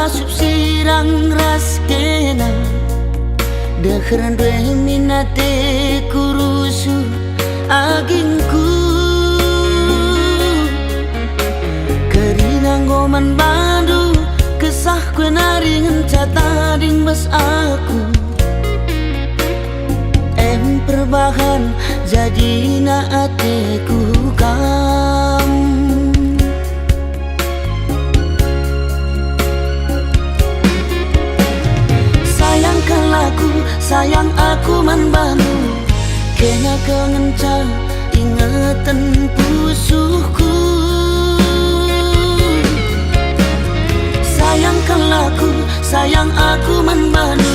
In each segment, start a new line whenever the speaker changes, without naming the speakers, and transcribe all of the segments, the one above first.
asup sirang ras kena dekheran dwe minate kurusu agingku kerinang goman bandu kesah kue naringan cata ding bas aku perbahan jadi na ateku kam sayangkan laku sayang aku man banu kena kengenca ingatan pusuhku sayangkan laku sayang aku man banu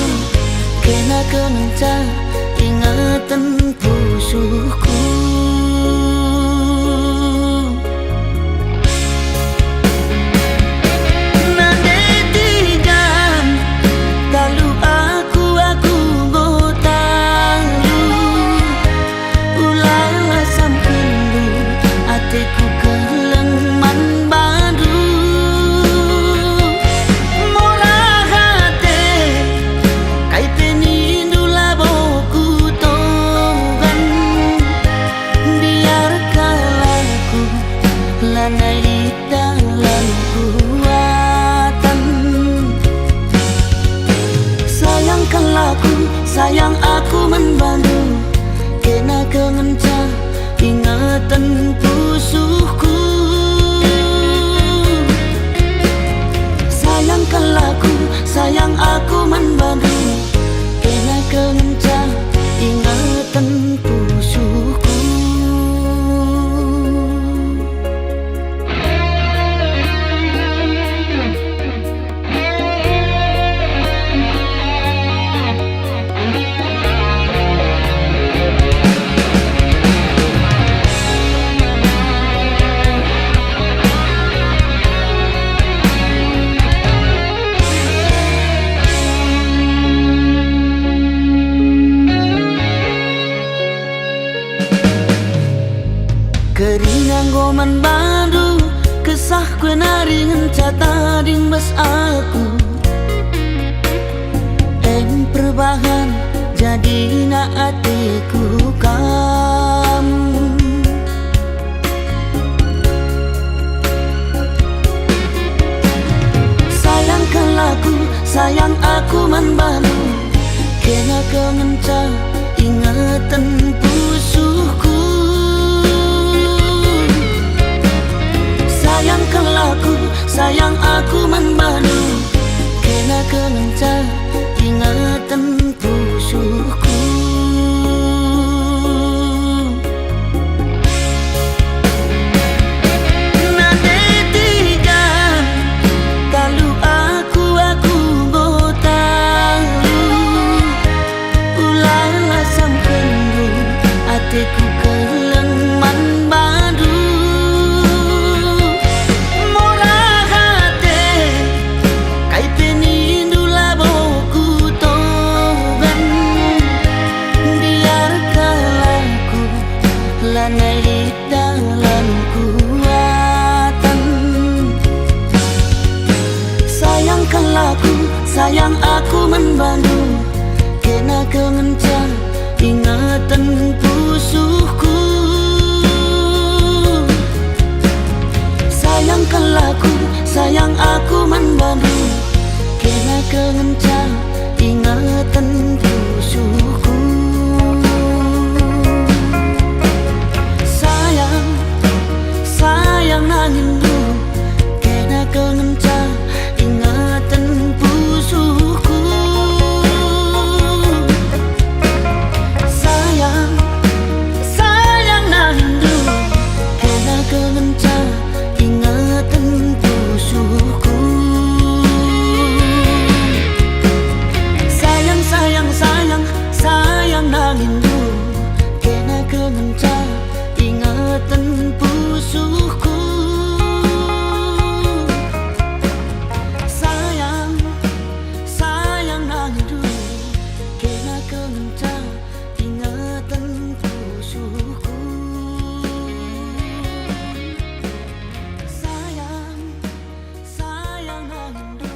kena kengenca ingatan pusuhku nanetikan kalau aku gotalu ulala sampendu ateku keleng man badu murah hati kai penindu laboku lanai dalam kuatan sayangkan laku sayang aku membantu kena kemenca ingatan pusuhku sayangkan laku sayang aku membantu kena kemenca ingatan pusuhku kerinang goman bandu kesah kue naringan cata ding bas aku perbahan jadi na atiku kam sayangkan laku sayang aku man bandu kena kemenca ingatan pusuhku sayangkan laku sayang aku membanu kena kemenca ingatan pusuhku nanetikan kalau aku gotalu ulala sampendu ateku keleng man badu lanai dalam kuatan sayangkan laku sayang aku membantu kena kemenca ingatan pusuhku sayangkan laku sayang aku membantu kena kemenca ingatan pusuhku sayang nangindu kena kengenca ingatan pusuhku sayang nangindu kena kengenca ingatan pusuhku sayang nangindu kena kengenca ingatan pusuhku sayang nangindu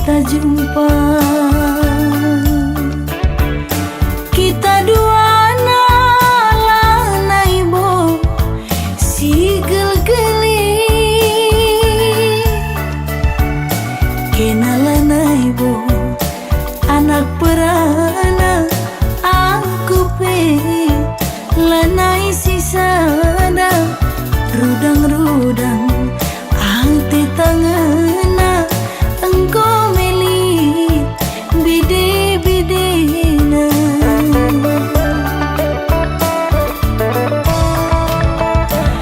kita jumpa. Kita dua nalanai bo si gel-geli kenalanai bo anak perana aku pe lanai sisada rudang-rudang hati tangana engkau meli bide-bidena.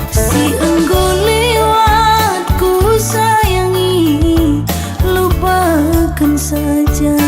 Si engkau lewat ku sayangi lupakan saja.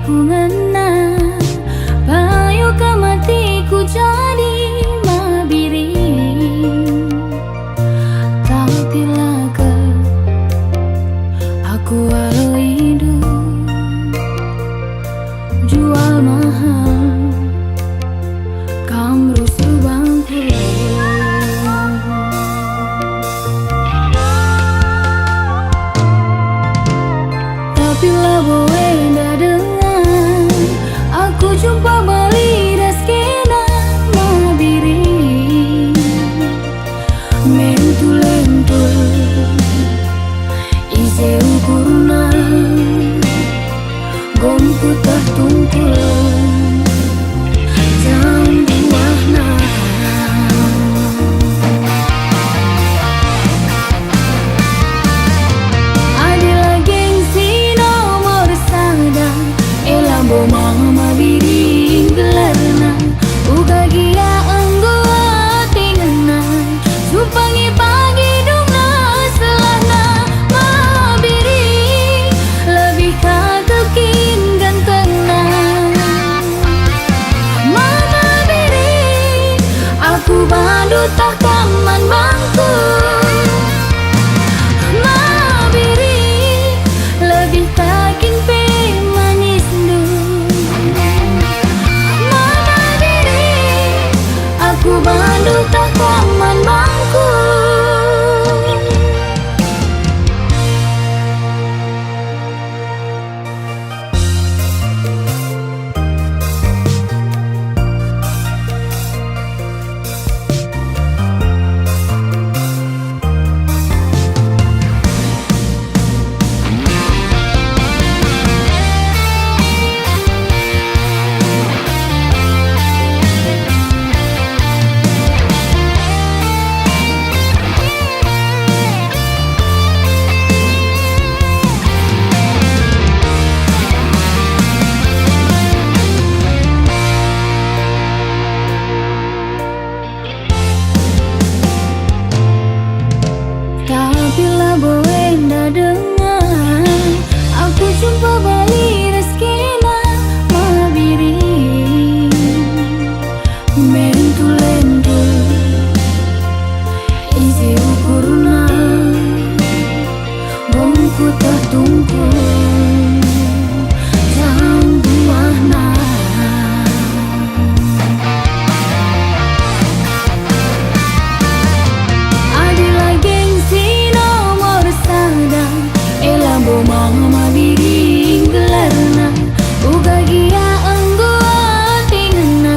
ku ngena, payu ke matiku jadi mabiring. Tapi laga aku walau hidup jual mahal kamru subangku. Tapi lah boe ndak dengar aku jumpa balik dah skena mabiring. Mentul-lentul ise ukurna gomku tah tungkul jam buahna. Adalah gengsi nomor sada elambo mama biring gelarna uga gia enggo tingena supangi pagi dungna selana mabiring lebih kagekin gantengna. Mama biring aku bandu tak kaman bangku. Mabiring lebih kakin pe manis du. Mama biring aku bandu tak kaman bangku. Tapi lah boe ndak dengar aku jumpa balik skena mabiring. Mentul-lentul isi ukurna gomku tah tungkul jam buahna. Adalah gengsi nomor sada elambo mama biring gelarna uga gia enggo tingena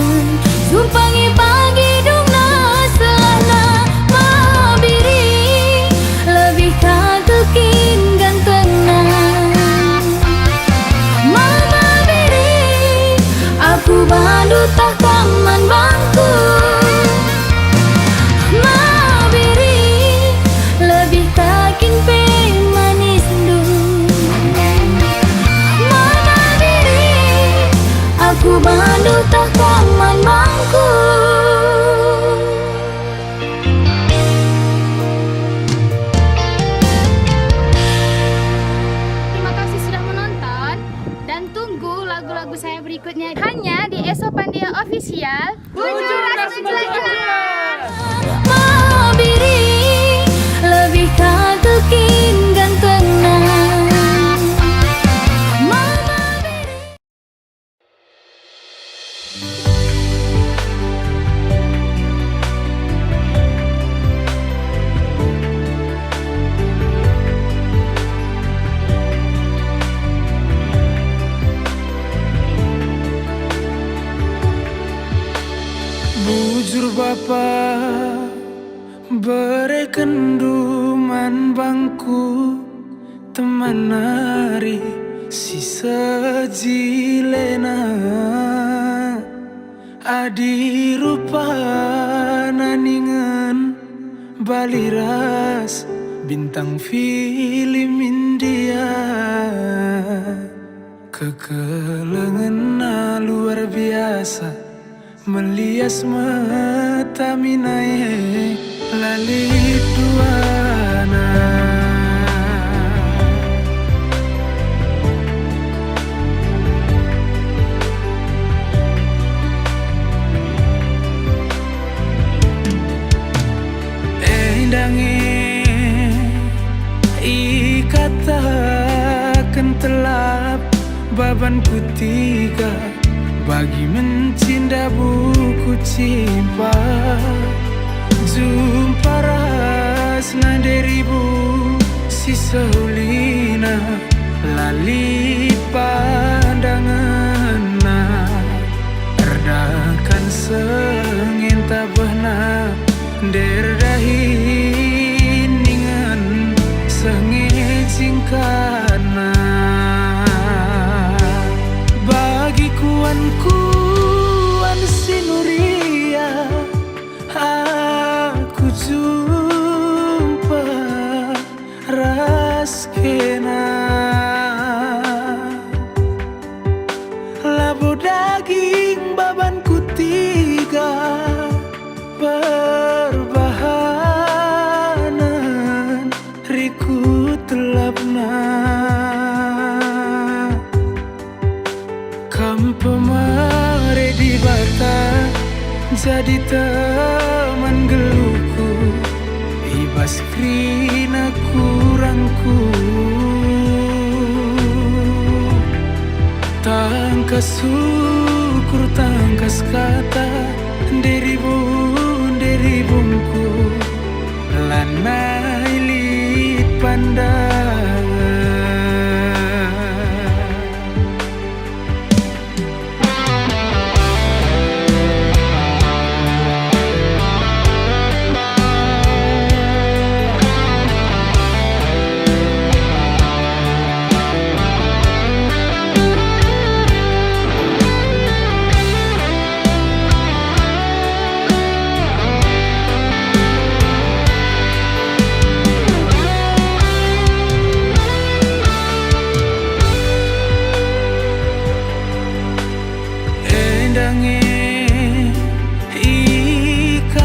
supangi pagi dungna selana mabiring lebih kagekin gantengna. Mama biring aku bandu tak kaman bangku. Mabiring lebih kakin pe manis du. Mama biring aku bandu tak kaman bangku.
Terima kasih sudah menonton dan tunggu lagu-lagu saya berikutnya hanya di Esopandia Official. Bujur rasa jelas.
Mabiring lebih kagekin gantengna. Mama biring.
Bujur bapa berekenduman bangku teman nari sisa jilena adi rupa naningan baliras bintang film India kekelengan luar biasa melias mata minae lalit duana. bagi mencinta buku cimpa. Jumpa rasna deribu sisa ulina lali pandangan erdakan sengin tabahna derdahin ningan sengin singkana bagi kuan sinuria aku jumpa raskena labo daging babanku tiga perbahanan riku telapna kampemare di bata jadi teman geluku ibas krina kurangku tangkas syukur tangkas kata deribungku lanai lit pandangan.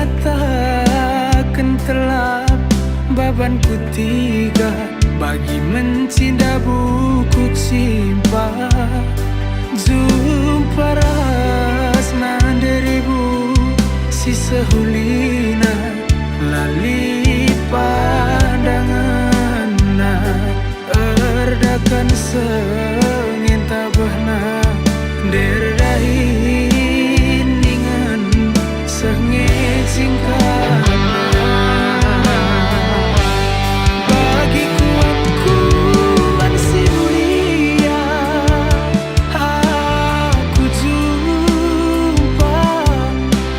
Ikatakan telap babanku tiga bagi mencinta buku cimpa. Jumpa rasna deribu sisa hulina lali pandangan erdakan sengin tabahna derdahin ningan sengit singkana bagi kuan sinuria aku jumpa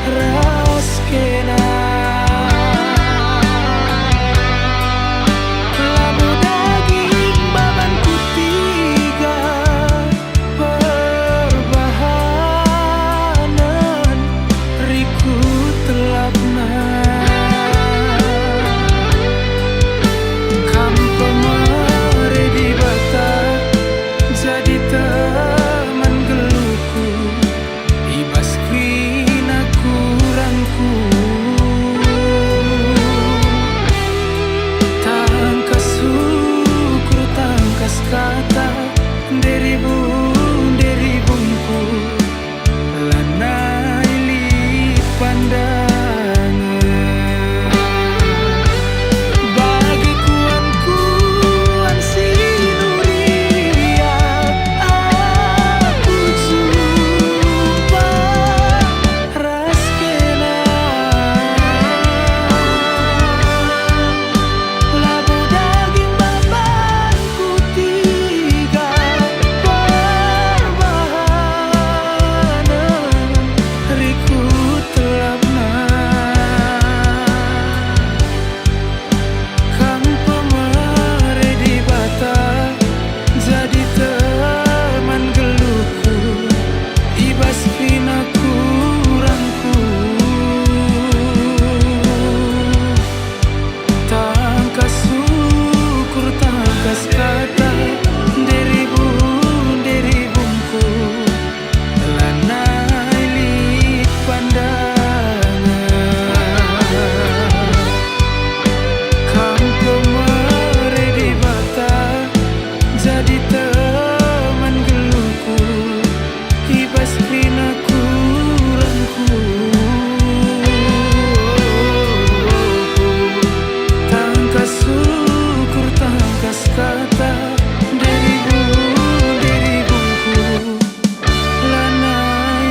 raskena labo daging babanku tiga perbahanan riku telapna kampemare di bata jadi teman geluku ibas krina kurangku tangkas syukur tangkas kata deribungku lanai lit pandangan bagi kuan sinuria aku jumpa raskena labo daging babanku tiga perbahanan riku telapna kampemare di bata jadi teman geluku ibas krina kurangku tangkas syukur tangkas kata deribungku lanai lit pandangan kampemare di bata jadi teman geluku ibas krina kurangku tangkas syukur tangkas kata deribungku lanai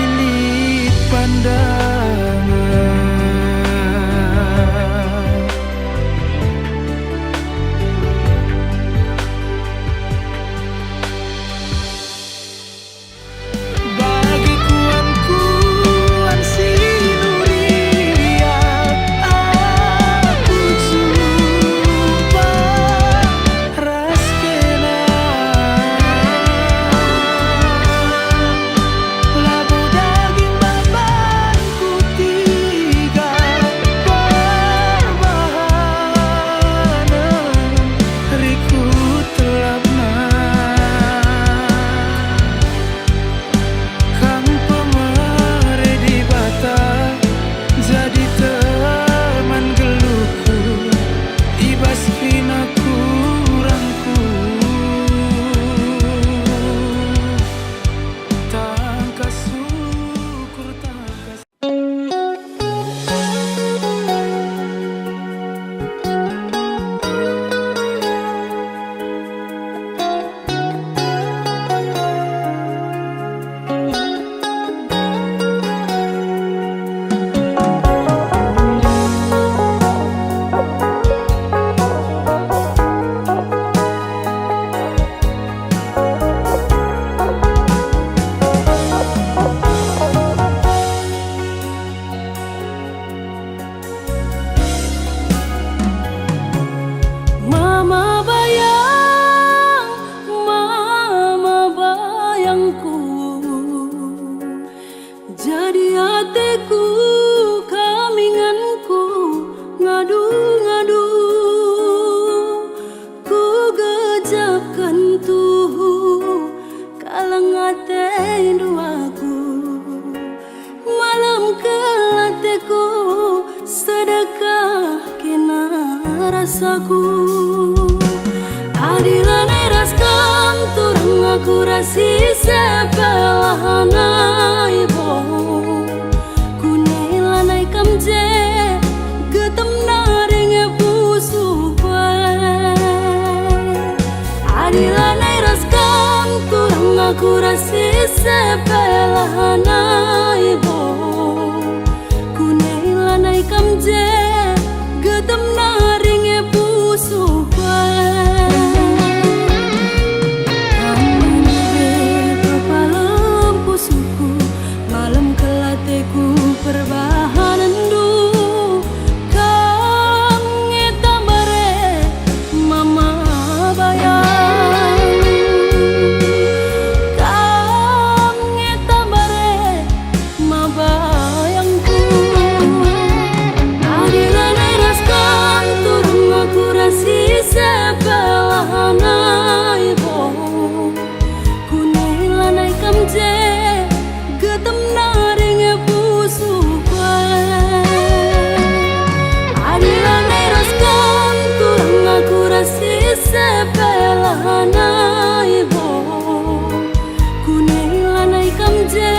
Jadi hatiku kaminganku ngadu-ngadu, ku gejapkan tuhu kalang ate duaku. Malam kelateku sedekah kena rasaku. Adilan eras kam turang aku rasi sepelahana ibo. Kunailanai kam je getem naring pusu bae. Adilan eras kam turang aku rasi sepelahana ibo. Kunailanai kam je getem naring pusu bae. Perbahanan du kang ngeta bare mama bayang, kang ngeta bare ma bayangku. Adilan eras kang turung aku rasi sepelahana ibo. Kunailanai kam je getem naring pusu bae. Adilan eras kam turang aku rasi sepelahana ibo. Kunailanai kam je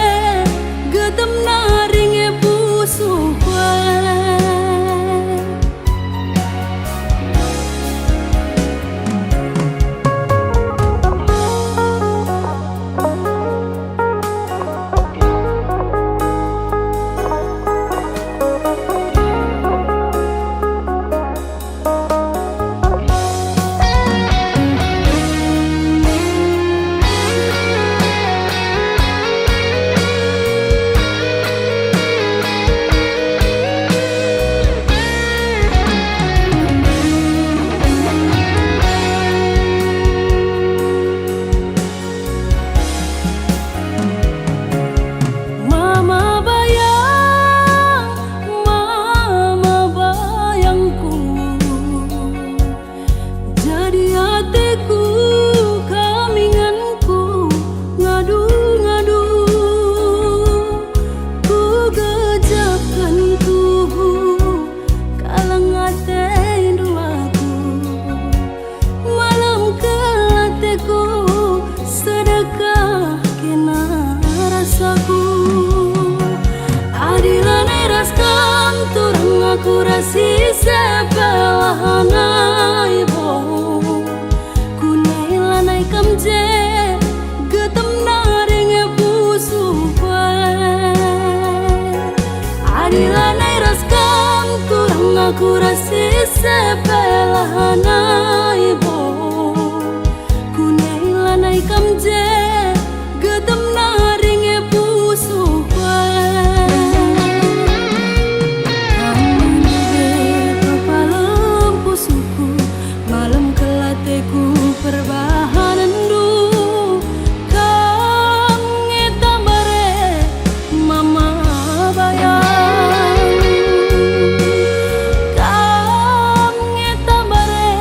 getem naring pusu bae. Adilan eras kam turang aku rasi sepelahana ibo. Kunailanai kam je getem naring pusu bae. Adilan eras kam turang aku rasi sepelahana ibo. Kunailanai kam je getem naring pusu bae. Perbahanan du kang ngeta bare mama bayang, kang ngeta bare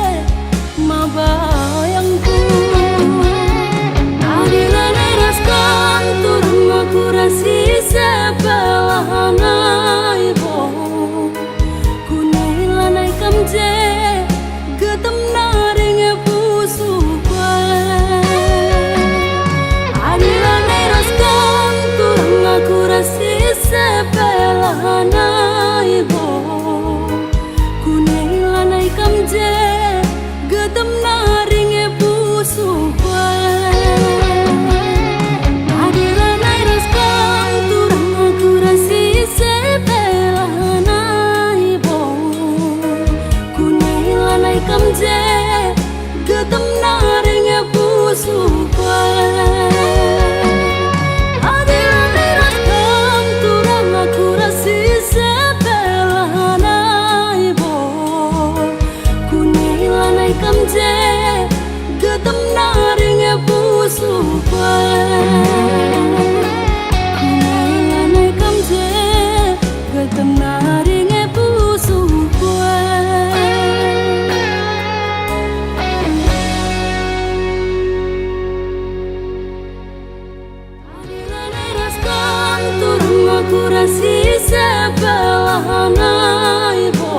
sepelanai bo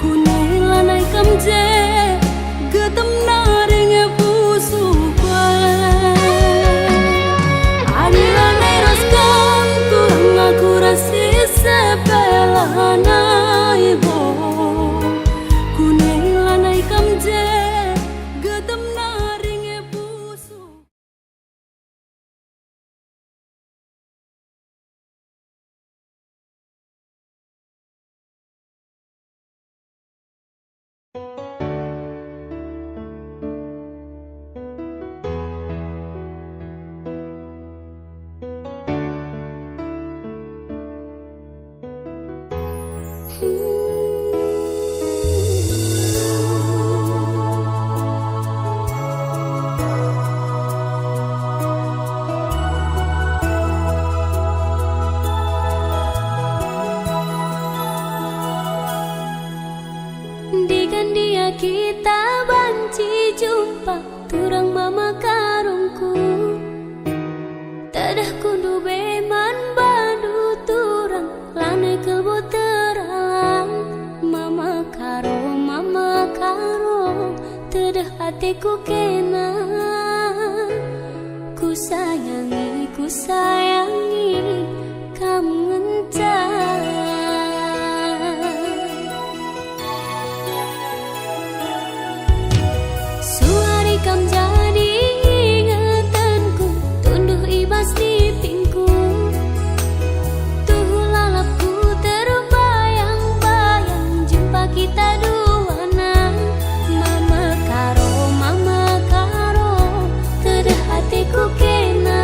kunai lanai kamje getem naring e pusu kwe ari lanai raskam kurang aku rasi sepelanai bo kunai lanai kamje getem naring e pusu. Dengan dia kita banci jumpa turang mama karungku tadah kundu beman bandu turang lane kelbo teralang mama karo tadah hatiku kena ku sayangi kamu ngencar. Kam jadi ingatanku tunduh ibas di pingku tuh lalapku terbayang-bayang jumpa kita dua nang mama karo tadah hatiku kena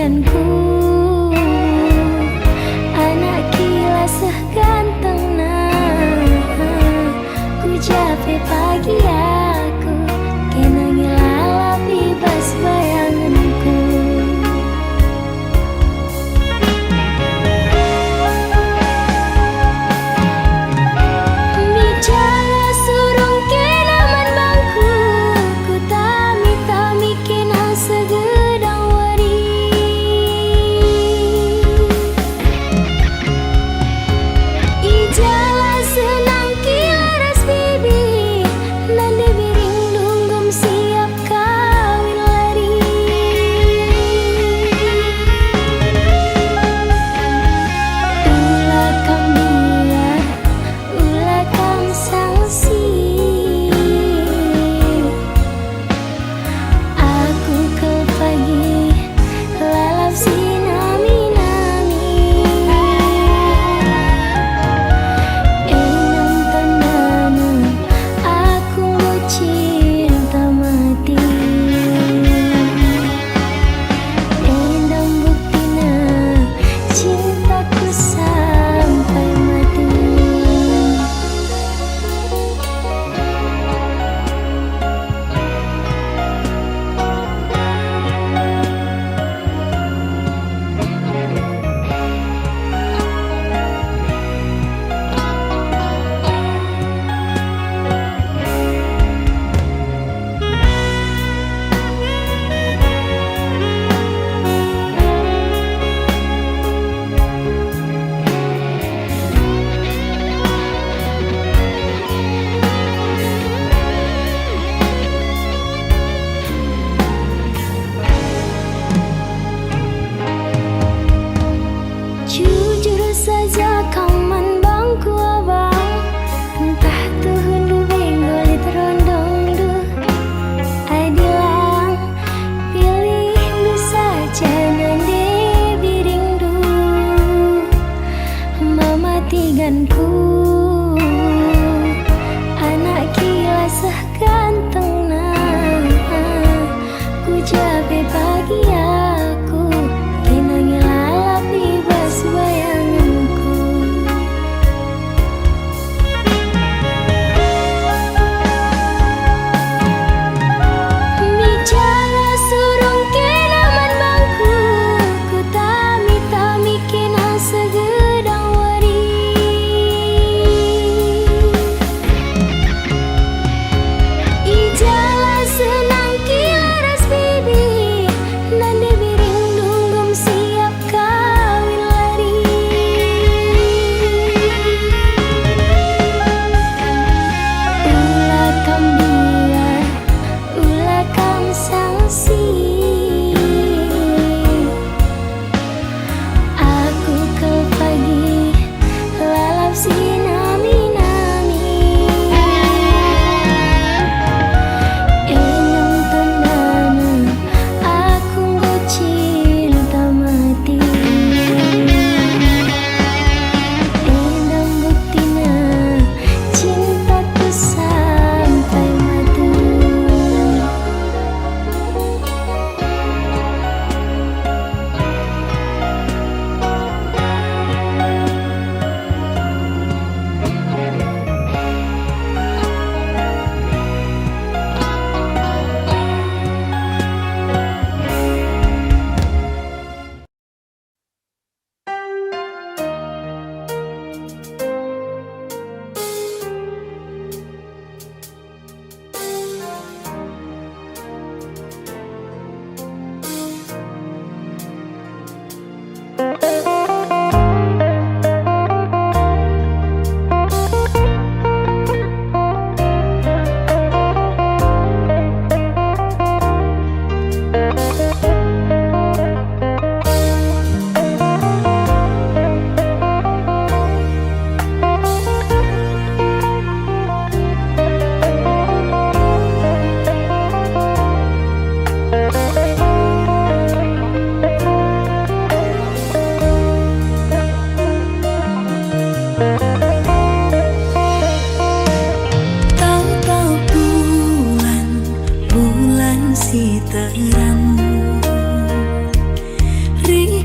tiganku. Anak kila seganteng ku capek pagi aku kena ngilalap bebas bayanganku. Bicara surung kenaman bangku ku tami-tami kena segedang wari. Ijala senang kilaras bibi nande biring nunggum siap kawin lari. Ulah kang biar, ulah kang sangsi. Aku ke pagi lalap sinami-nami. Enam tandana aku mau cinta mati. Enam buktina cintaku sampai mati. Jujur saja kaman bangku abang, entah tuh hundu benggol terondong du. Adilang pilih du saja nande biring du. Mama tiganku anak kila seganteng ku capek pagi aku kena ngilalap bebas bayanganku. Bicara surung kenaman bangku ku tami-tami kena segedang wari. Ijala senang kilaras bibi nande biring nunggum siap kawin lari. Ulah kang biar, ulah kang sangsi. Aku ke pagi lalap sinami-nami. Enam tandana aku mau cinta mati. Enam buktina cintaku sampai mati.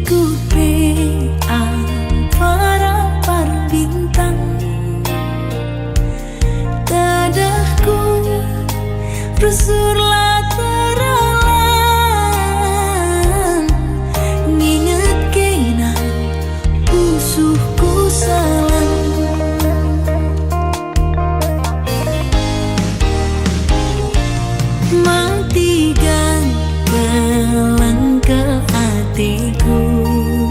kupe para bintang. Dadahku rusurlah teralang, nginget kena pusuhku salang. Matikan kelang ke hatiku.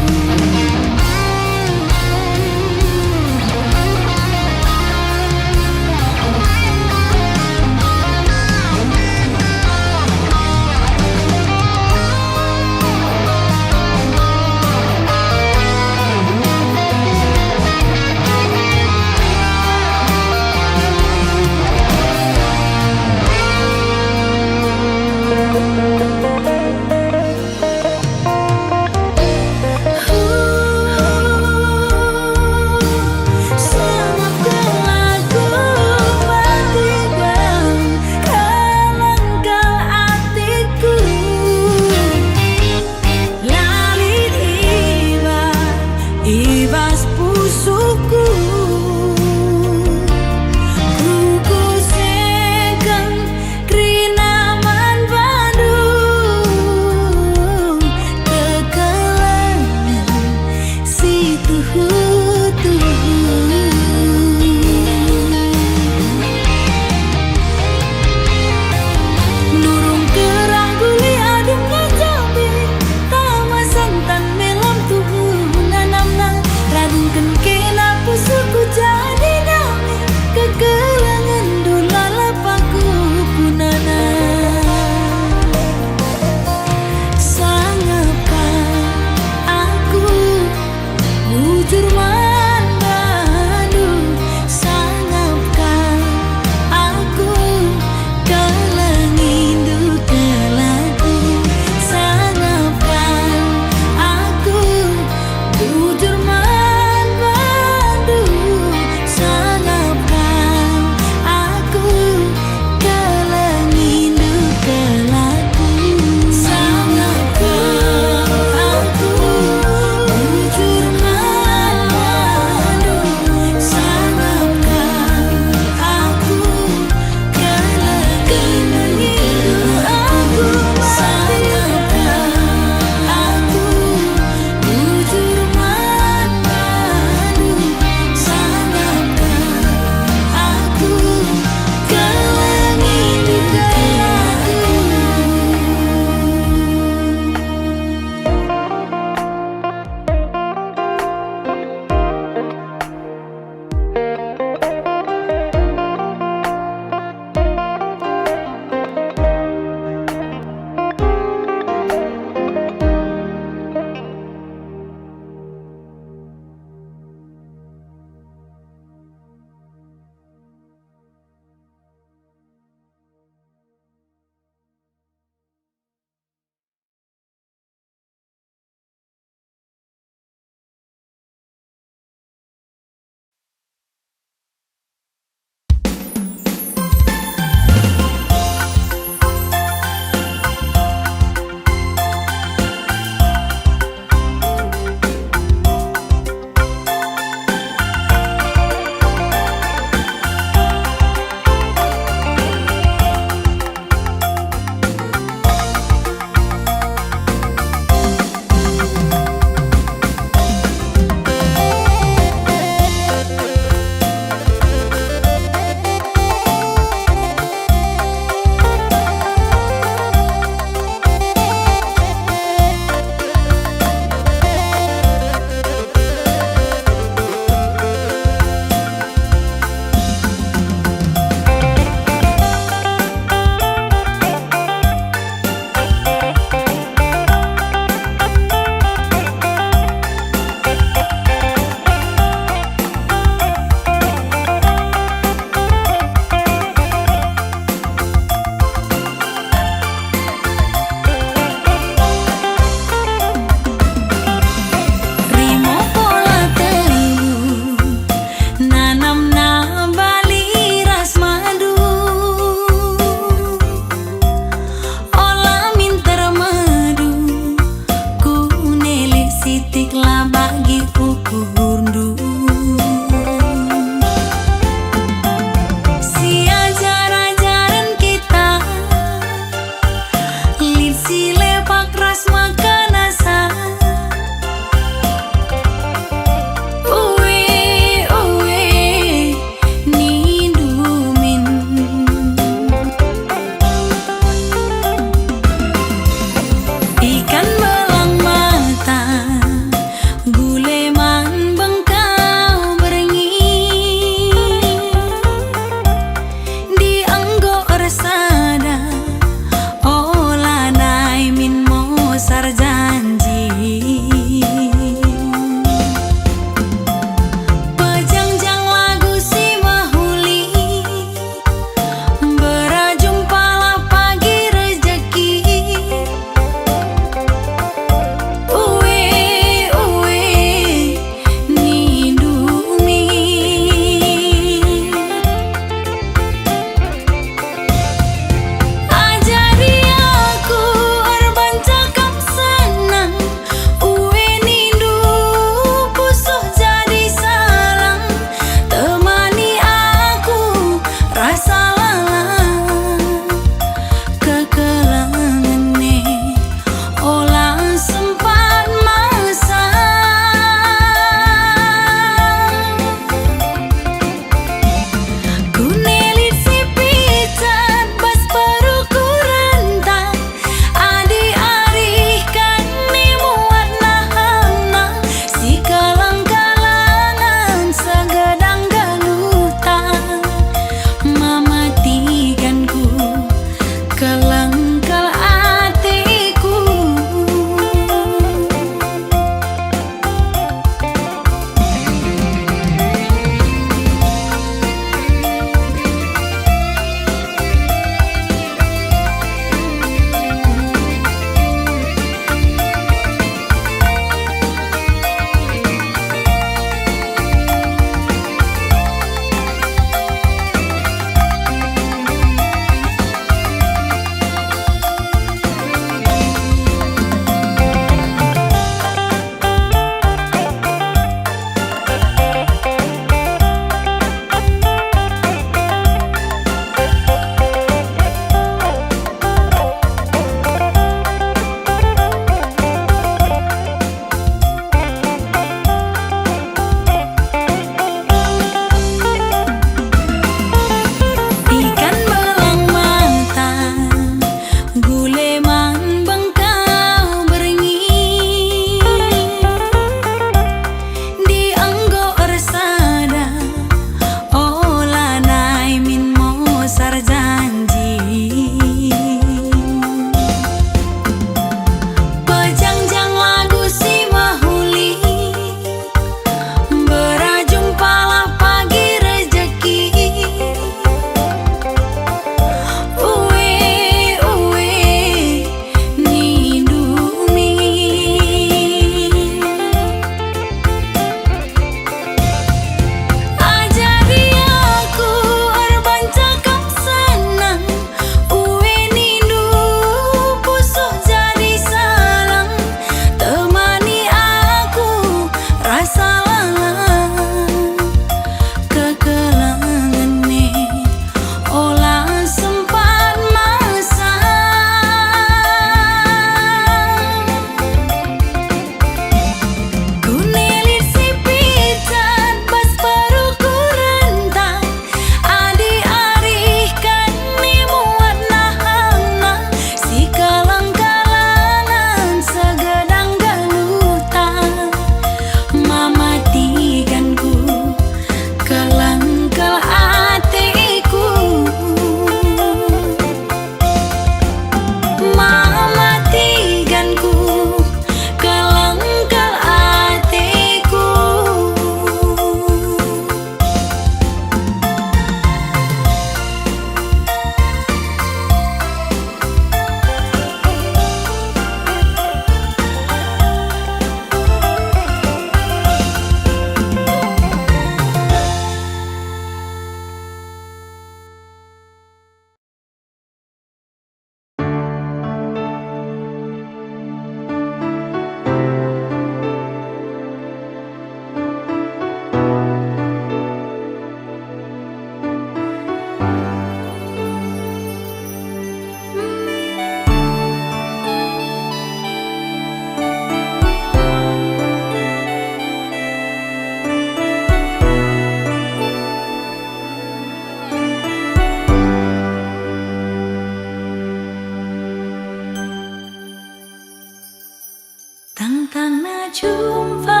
jumpa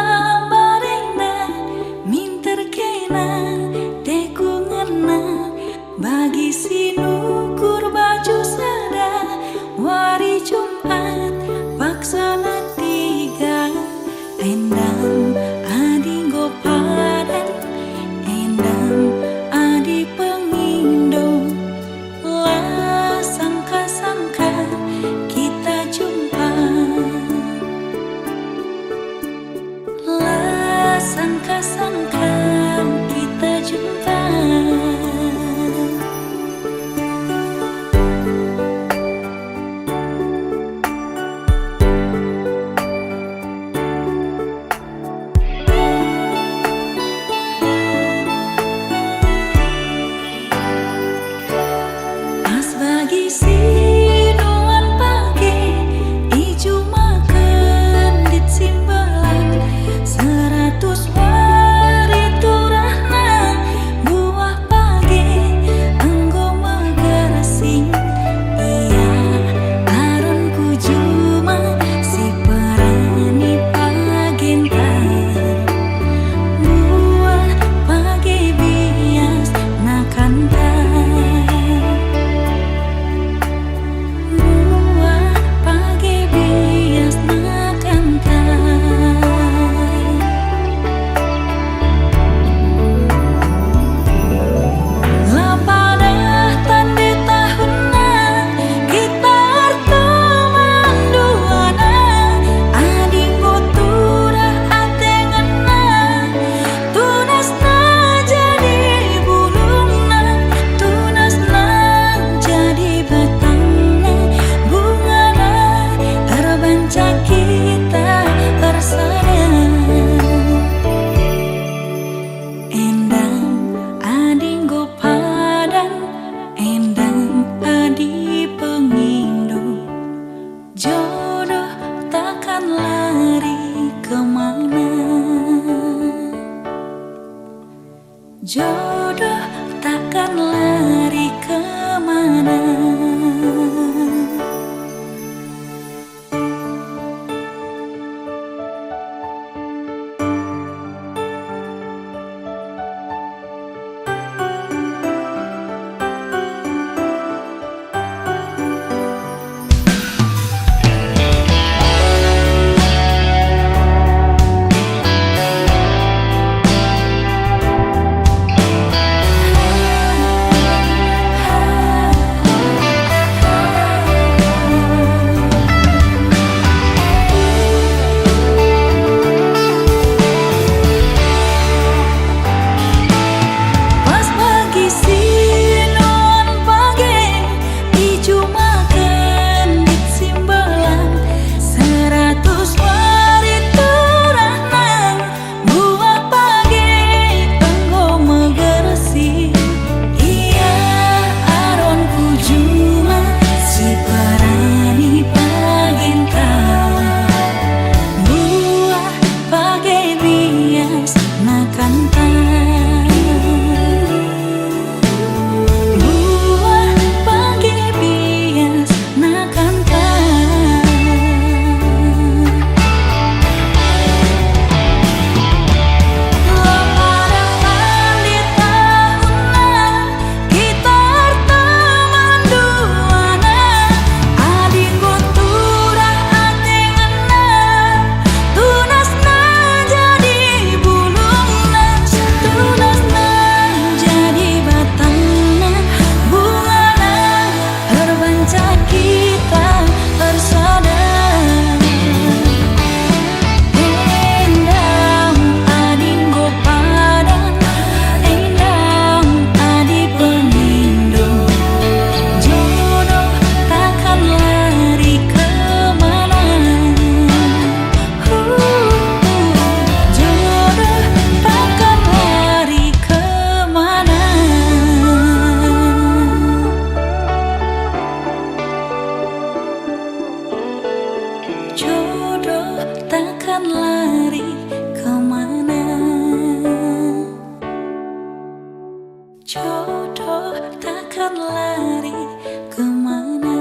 barengna minter kena deku ngena bagi sinukur baju sada wari Jumat paksana tiga endam adi gopadan endam adi pengindo lah sangka-sangka kita jumpa lah sangka-sangka kita jumpa. Pas bagi sinuan pagi ijo makan dit simbalan 100 wari turahna buah pagi enggo magarasing iya aron ku juma si perani pagenta buah pagi bias nakanta buah pagi bias nakanta lapadah tanda tahunna kita teman duana adi boturah atenganna tunasna jadi bulungna tunasna jadi batangna bungana terbanca kita bersada endang adi gopadan endang adi pengindo jodoh takkan lari kemana jodoh takkan lari kemana. Pas bagi sinuan pagi ijo makan dit simbalan 100 wari turahna buah pagi enggo megersi iya aron ku juma si parani pagenta buah pagi bias nakanta buah pagi bias nakanta lapadah di tahunna kita teman duana adi boturah atenganna tunasna jadi bulungna tunasna jadi batangna bungana terbanca kita bersada endang adi gopadan endang adi pengindo jodoh takkan lari kemana jodoh takkan lari kemana. Jodoh takkan lari kemana jodoh takkan lari kemana.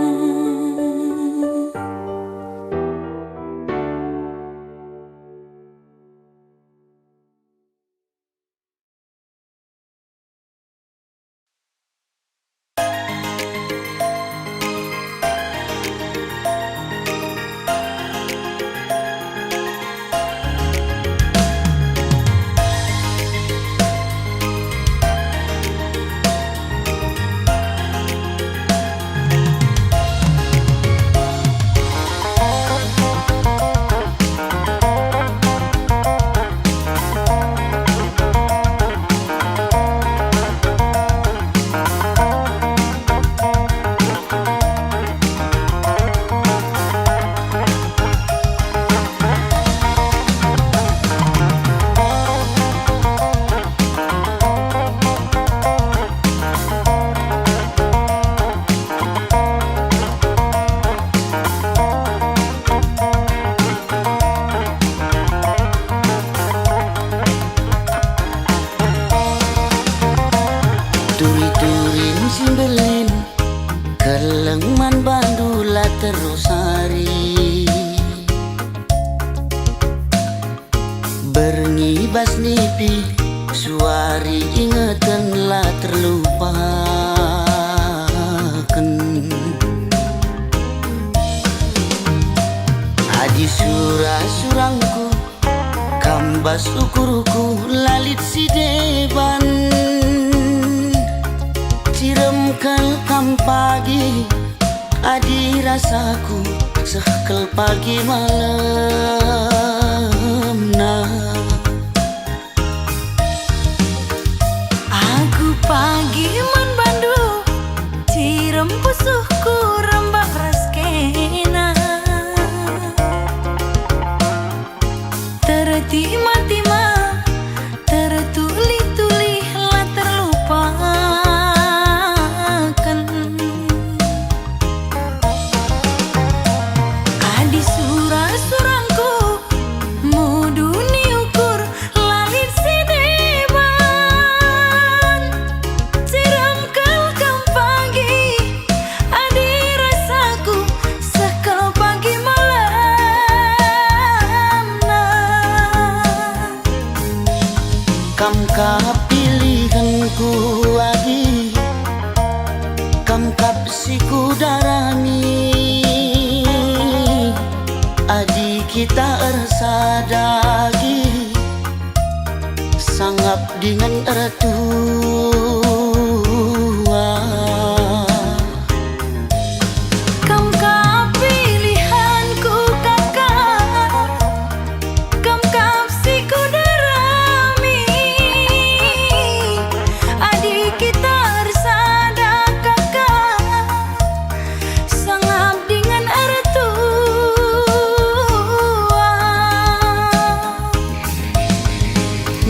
Bernibas nipi suari ingetanlah terlupakan. Adi surang-surangku kambas ukurku lalit si deban. Ciremkel kam pagi adi rasaku sehkel pagi malam nah.
Aku pagi man bandu cirem pusuhku rembak raskena tertima-tima tertulih-tulih lah terlupakan. Adi surang-surangku mudu ni ukur lalit si deban. Siram kelkam pagi adi rasaku sekal pagi malam nah.
Kam kapilihanku adi kam kapsiku darami adi kita ersadagi sangap dengan ertua.
Kam kapilihanku kakak, kam kapsiku darami adik kita bersada kakak sangap dengan ertua.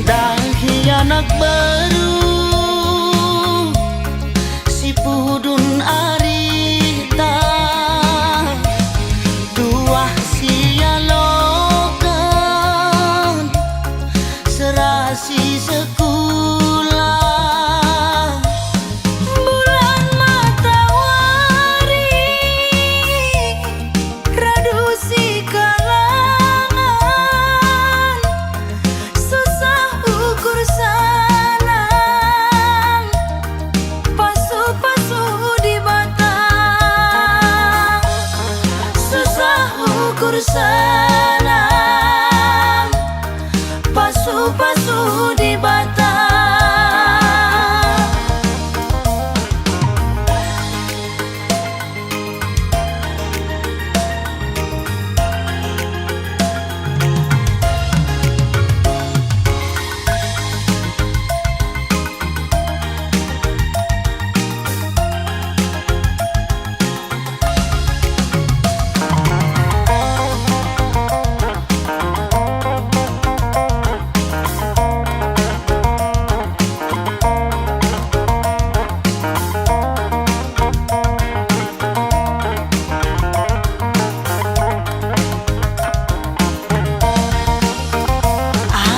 Dahi anak baru si pudun arita tuah sialokan serasi sekolah.
Bulan matahari radu si kalangan susah ukur sanang pasu-pasu di batang susah ukur sanang pasu-pasu di batang.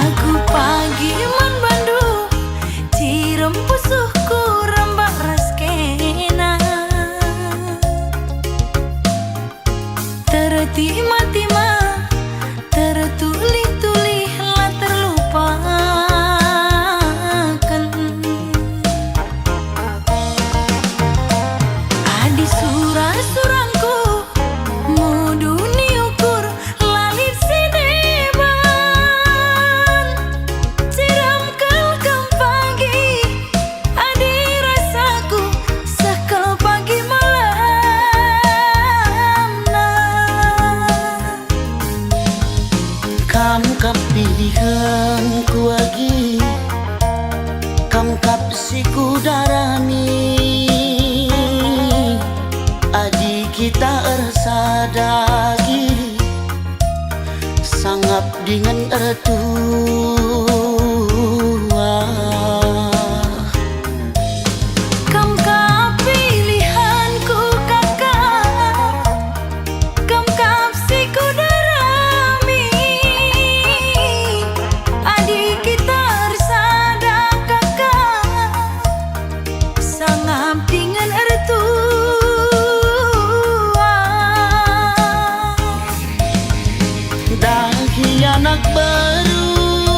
Aku pagi man bandu cirem pusuhku rembak raskena tertima-tima tertulih-tulih lah terlupakan. Adi surang-surangku mudu ni ukur lalit si deban. Siram kelkam pagi adi rasaku sekal pagi malam nah.
Kam kapilihanku lagi kam kapsiku darami adi kita ersadagi sangap dengan ertua.
Kam kapilihanku kakak, kam kapsiku darami adik kita bersada kakak sangap dengan ertua.
Dahi anak baru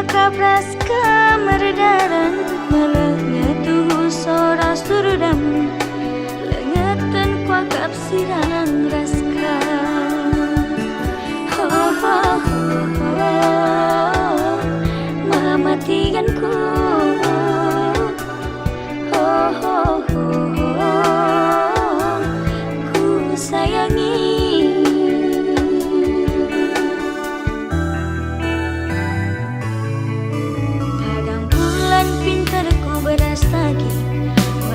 kapras kamerdaran melengah tuh sora surdam lengetan kuakap sirang raska. Ho ho ho, mematikanku. Ho ho ho, ku sayangi. Kadang bulan pintarku beras lagi,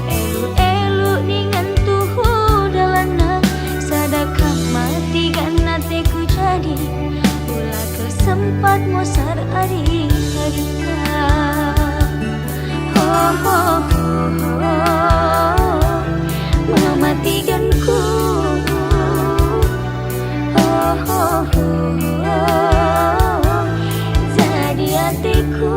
elu-elu dengan tuhu dalana, sadakah mati karena teku jadi, ulah kesempat mosar hari harita. Ho ho ho, mematikanku. Ho ho ho, jadi hatiku.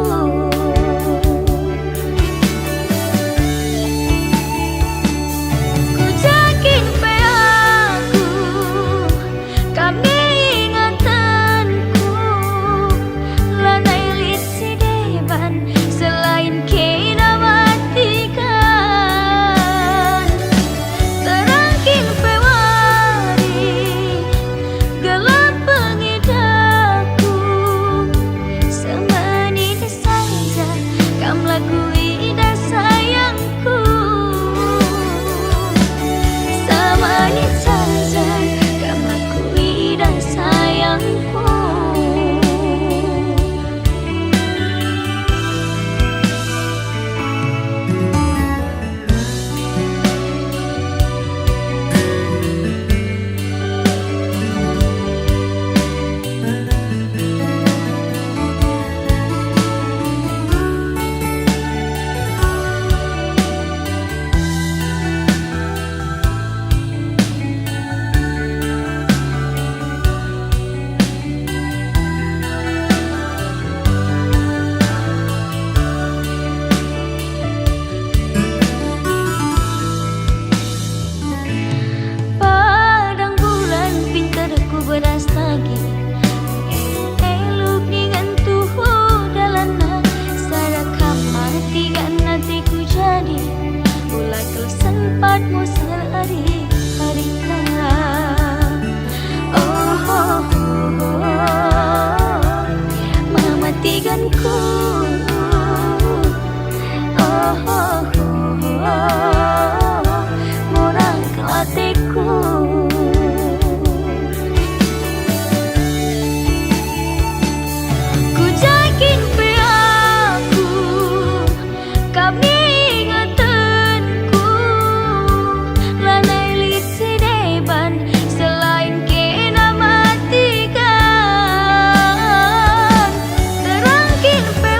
Ku yakin pe aku, kami ingatanku, lanai lit si deban selain kena matikan. Terangkin pe wari, gelap pengidaku, semenit saja kam lagui dah sayangku. Semenit saja kam lagui dah sayangku. Padang bulan pintarku beras lagi, elok dengan tuhu dalana, sadakah mati karena teku jadi, ulah kesempat mosar hari harita. Oh ho ho, mematikanku. Oh ho ho, morang ke hatiku. Ku yakin pe aku, kami ingatanku, lanai lit si deban selain kena matikan. Terangkin pe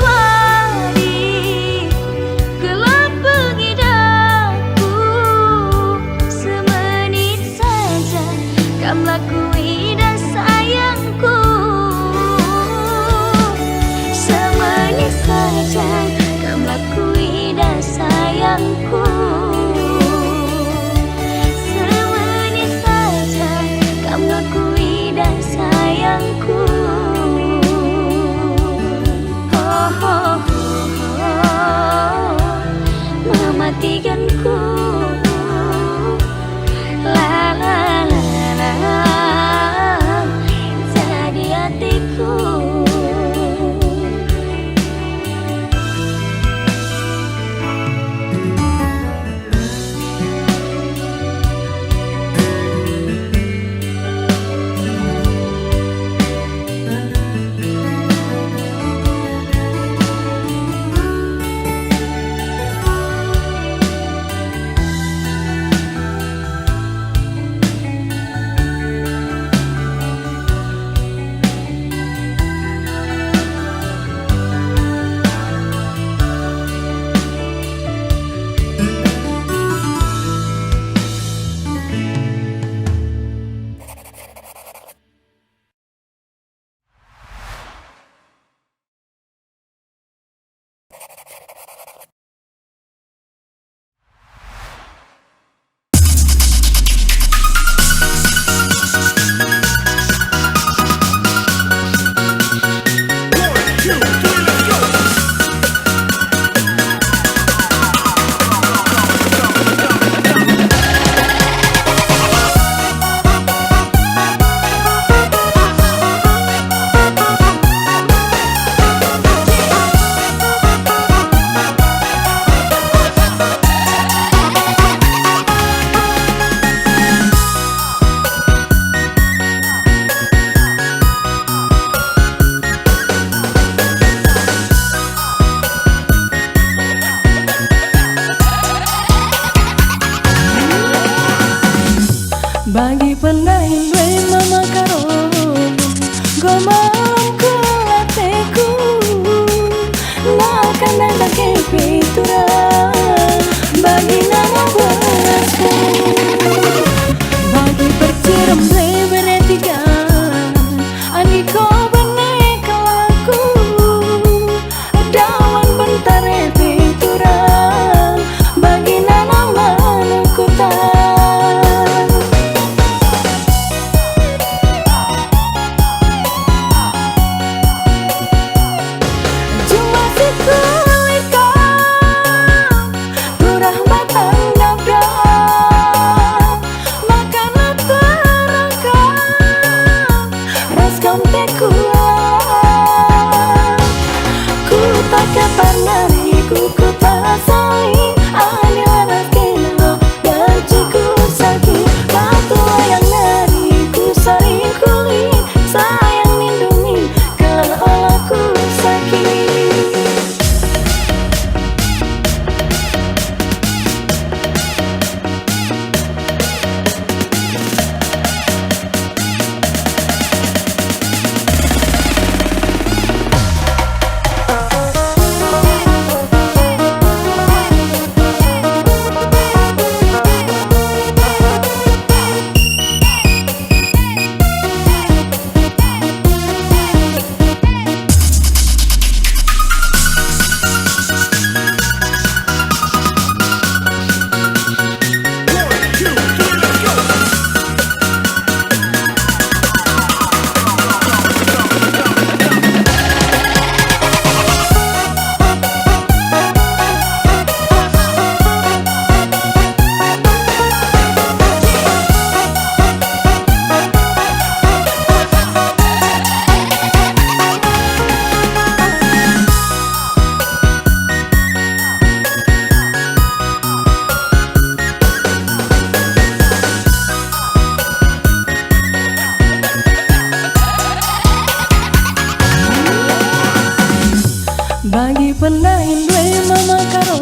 Bagi pendahin gue mama karo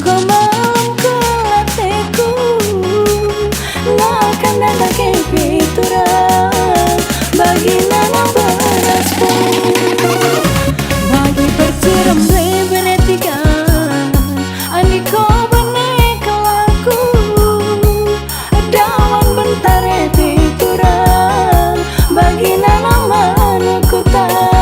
gomalam ke lateku nak akan datang ke piturang bagi nanam berasku bagi perciram gue beretiga andiko beneka laku dawan bentar piturang bagi nanam manukutan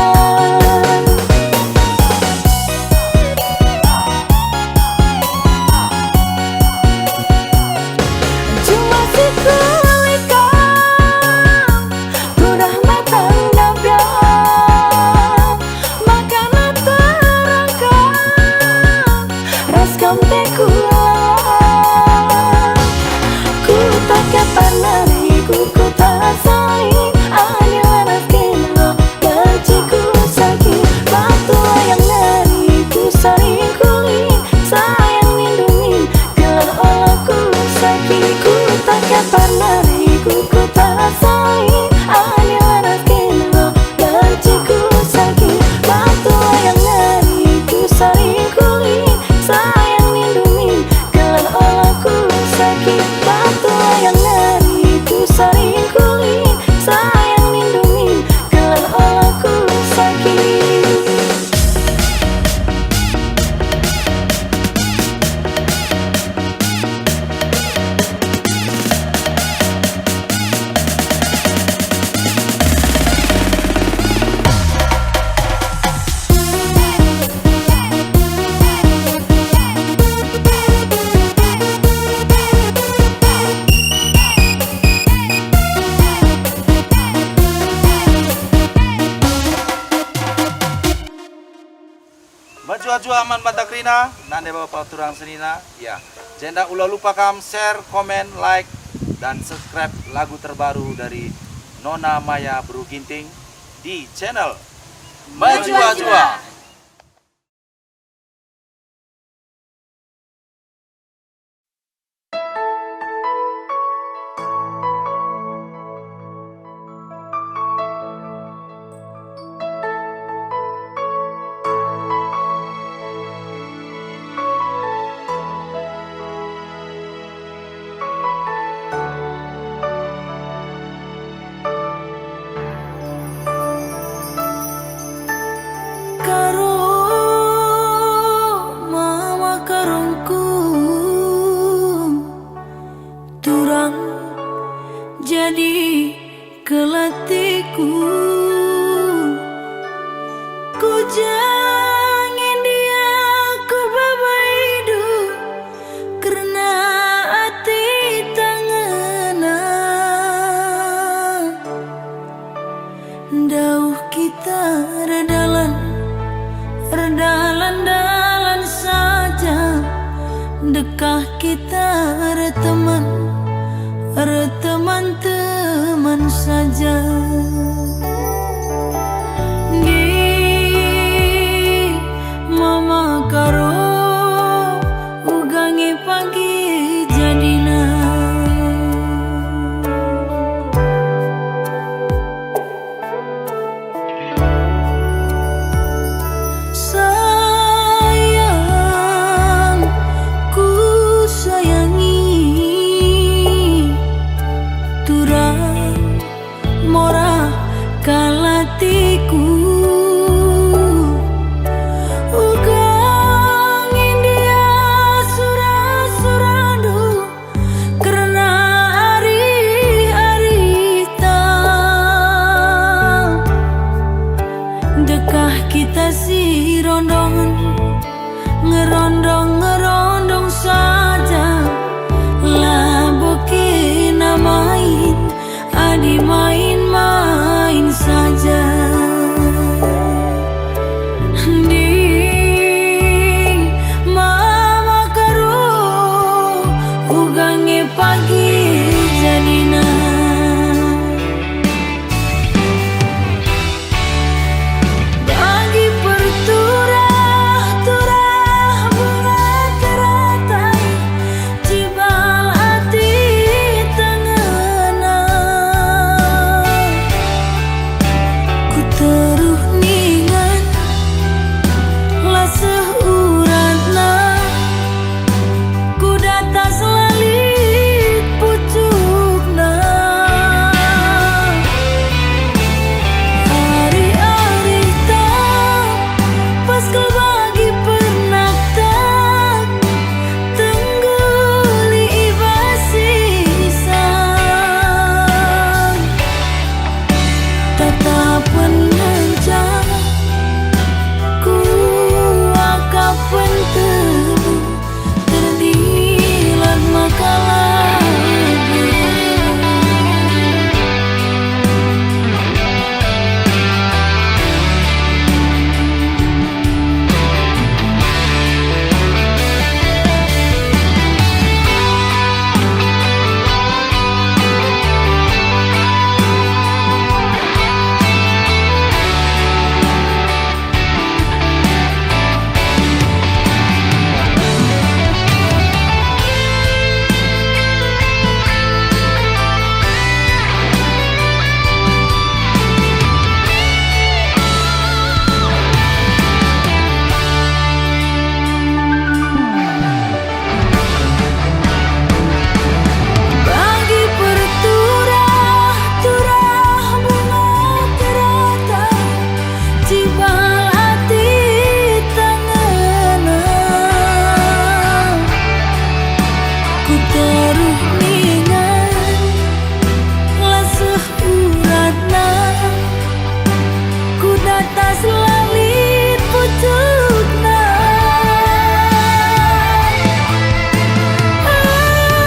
Baju aman batakrina, nande bapak turang senina, ya. Jenda ulah lupa kam share, komen, like, dan subscribe lagu terbaru dari Nona Maya Bru Ginting di channel Maju-Jua.
Jadi kelatiku ku jangan dia ku babaidu karena hati tangana dauh kita redalan saja dekah kita teman saja di mama karo ugangi pagi jadina sayang ku sayangi mora kalatiku ugang india suradu karena hari-hari dekah kita si ngerondong saja lah bukin main adi main saja di mama karo ugangi pagi jadina bagi perturah bunga teratai cibal hati tengena cibal hati tanganna ku teruh ningan laseh uratna ku datas lalit pucukna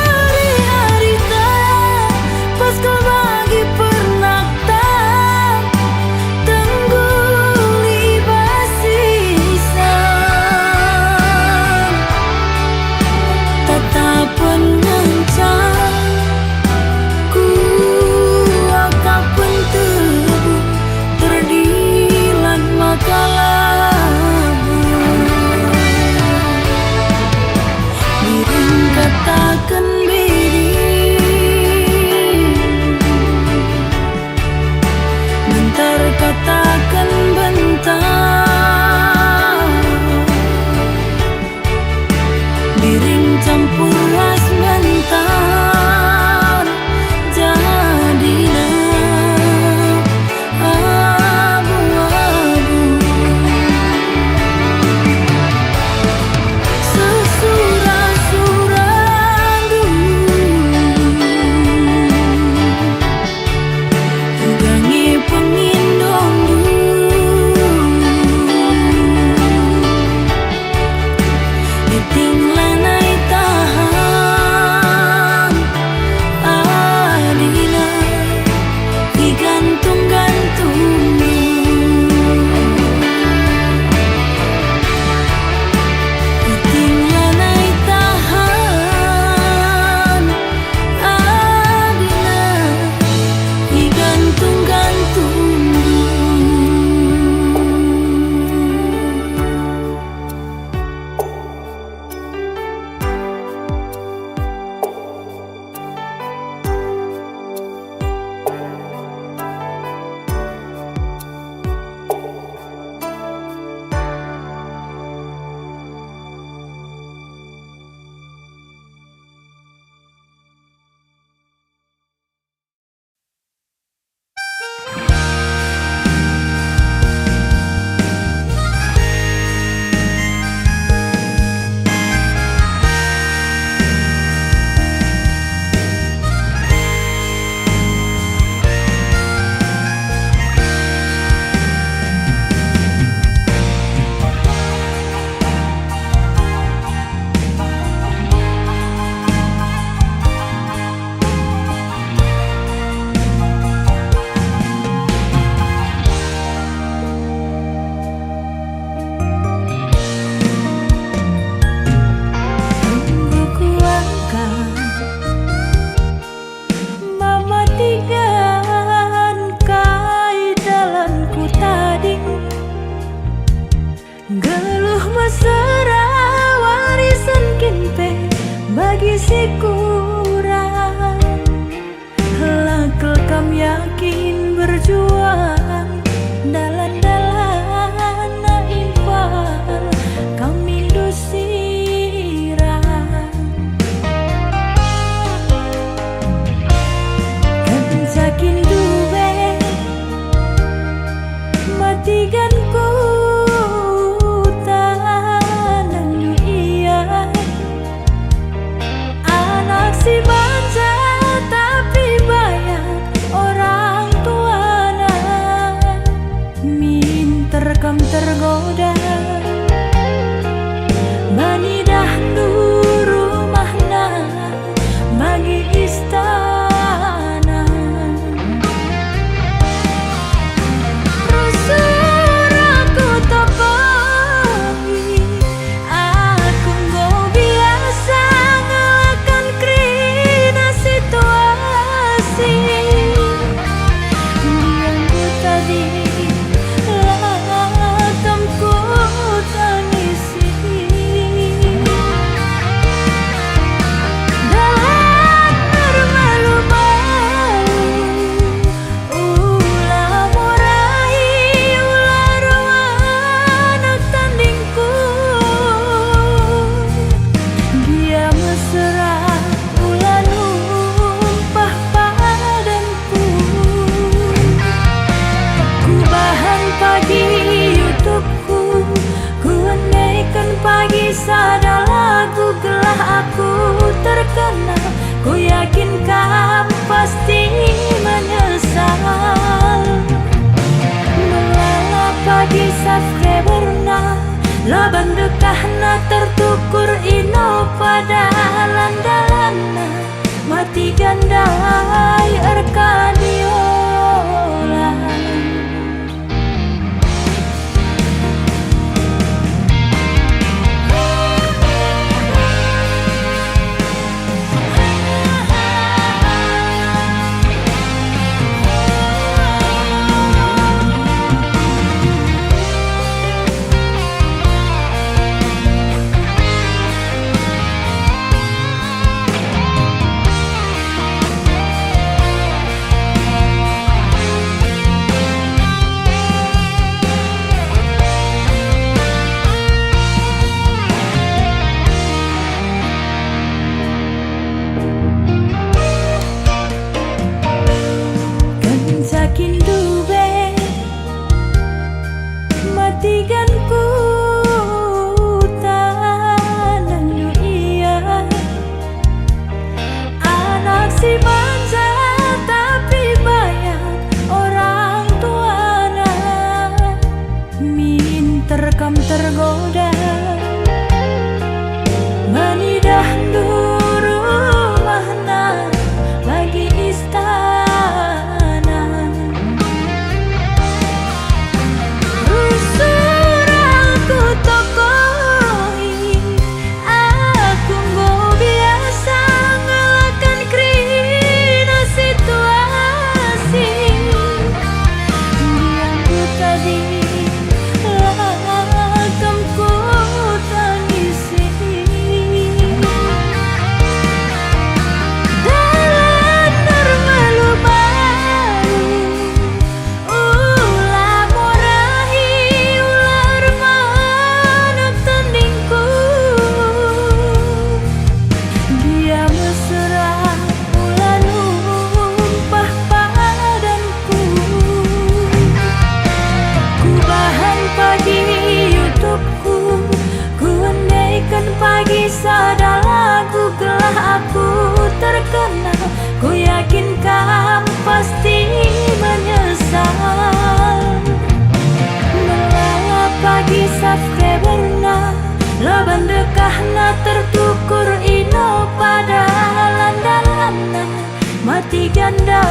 hari-harita pas kau bagi pernakta tengguli basisan tatapan ngancam ku akapan tebu terdilan makalah miring katakan biri bentar katakan bentar miring campur ras bentar jadinya abu-abu sesurah-suranggu udangi pengindonggu iting lanai tahan adina digantung-gantungmu iting lanai tahan adina digantung-gantungmu. Tunggu kuangkan mematikan kai dalanku tadi geluh mesra warisan kimpe bagi si kurang lakel kam yakin berjuang dalan-dalan naifal kami dusirang kencakin dube matikan ku tanang iya anak si manja tapi banyak orang tuana minter kam tergoda bani dahdu rumahna bagi istana Rasuraku tapahi aku nggo biasa ngelakan krina situasi diangku tadi latamku tangisi dalam normal subscriber na Laban dekah na tertukur ino pada landalan mati gandai Arkadiola. Sakin dube matikan ku tanang iya anak si manja tapi banyak orang tuana min terkam tergoda manidah duru mahna lagi istana pagi sada lagu gelah aku terkenal ku yakin kamu pasti menyesal melala pagi subscriber na laban dekah na tertukur ino pada landalan mati ganda